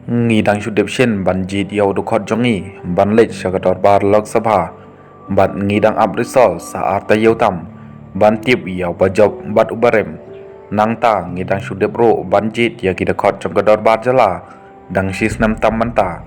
ngidang shudepshin banjit yaw dukhot jongi banlej shagador bar Lok Sabha bat ngidang abrisol sa arta yautam bantip yaw bajob bat ubarem nangta ngidang shudepro banjit ya kidakhot jonggador bar jala dang shis nam tam manta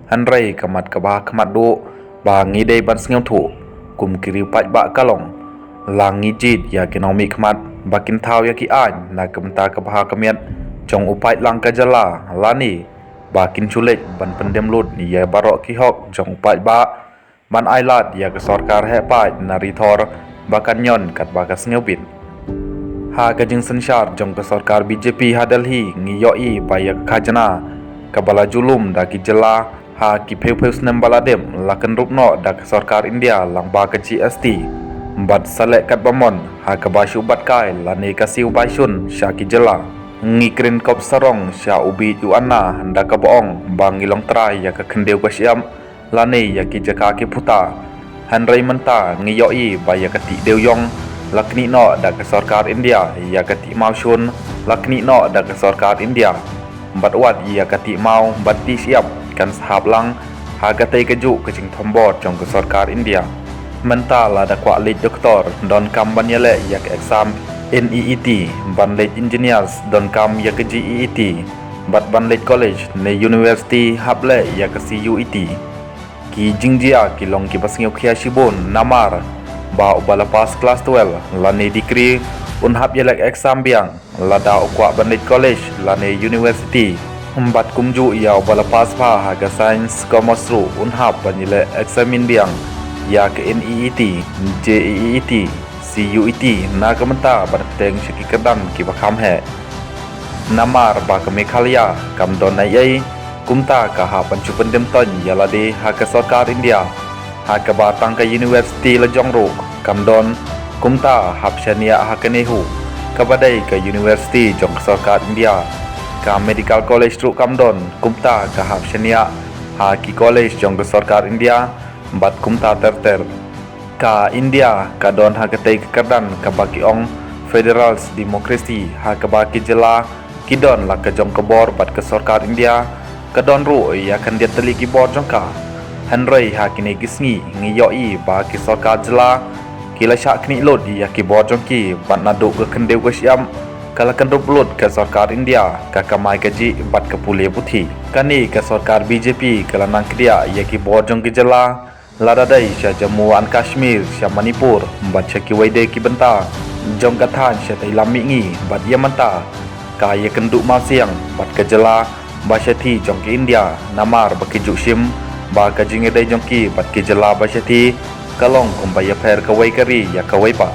hanrei kamat kabah kamat do ba ngidei ban sngeu thu kum kiri paj ba kalong lang ngijit ya kinomi kamat bakin thau ya ki an na kamta kabah kamiat jong upai lang ka jala lani bakin chulek ban pendem lut ya barok ki hok jong upai ba ban ailat ya ke sarkar he pai nari thor bakan nyon kat bakas ngeubin ha ka jing sensyar jong ke sarkar BJP ha Delhi ngiyoi ba ya khajana kabala julum da ki jala ha ki pheu snem baladem lakan rupno da ke sarkar India lang ba ka GST bat salek kat bamon ha ka bashu bat kai lani kasiu baisun sya ki jala ngikrin kop sarong sya ubi ju anna handa ka boong bang ilong trai ya ka kendeu ka syam lani ya ki jaka ki puta hanrei menta ngiyoi ba ya ka ti deu yong lakni no da ka sarkar India ya ka ti mau shun lakni no da ka sarkar India bat wat ya ka ti mau bat ti syap kan sahab lang ha ka tei keju ke jing thombot jong ka sarkar India menta la da kwa lej doktor don kam ban yale ya ka exam NEET Banlej Engineers don kam ya ke GEET bat Banlej College ne University hable ya ke CUET ki jingjia ki long ki basngeu khia shibon namar ba ubala pas class 12 lane degree unhap yelek exam biang lada ukwa Banlej College lane University bat kumju ya ubala pas pha ha ga science commerce unhap banile examin biang ya ke NEET JEET CUET na kamenta berteng syaki kedang ki bakam he namar ba ke Meghalaya kam don nai ai kumta ka ha panchu pendem ton yalade ha ke sarkar India ha ke batang ke university lejong ro kam don kumta hap shania ha ke nehu kabadai ke university jong sarkar India ka medical college ru kam don kumta ka hap shania ha ki college jong sarkar India bat kumta terter ka India ka don ha ka tei kadan ka baki ong Federal Democracy ha ka baki jela ki don la ka jong ka bor bat ka sarkar India ka don ru ya kan dia teli ki bor jong ka hanrei ha kini gisngi ngiyoi ba ki sarkar jela ki la sha kni lod ya ki bor jong ki bat na do ka kendeu ka syam kala kan rup lod ka sarkar India ka kamai ka ji bat ka pule puthi kani ka sarkar BJP kala nang kriya ya ki bor jong ki jela ladadai sya Jammu and Kashmir sya Manipur bat sya ki waide ki benta jong kathan sya tai lami ngi bat yamanta ka ye kenduk ma siang bat ka jela ba sya thi jong ki India namar ba ki jushim ba ka jinge dai jong ki bat ki jela ba sya thi kalong kum ba ya pher ka wai kari ya ka wai pa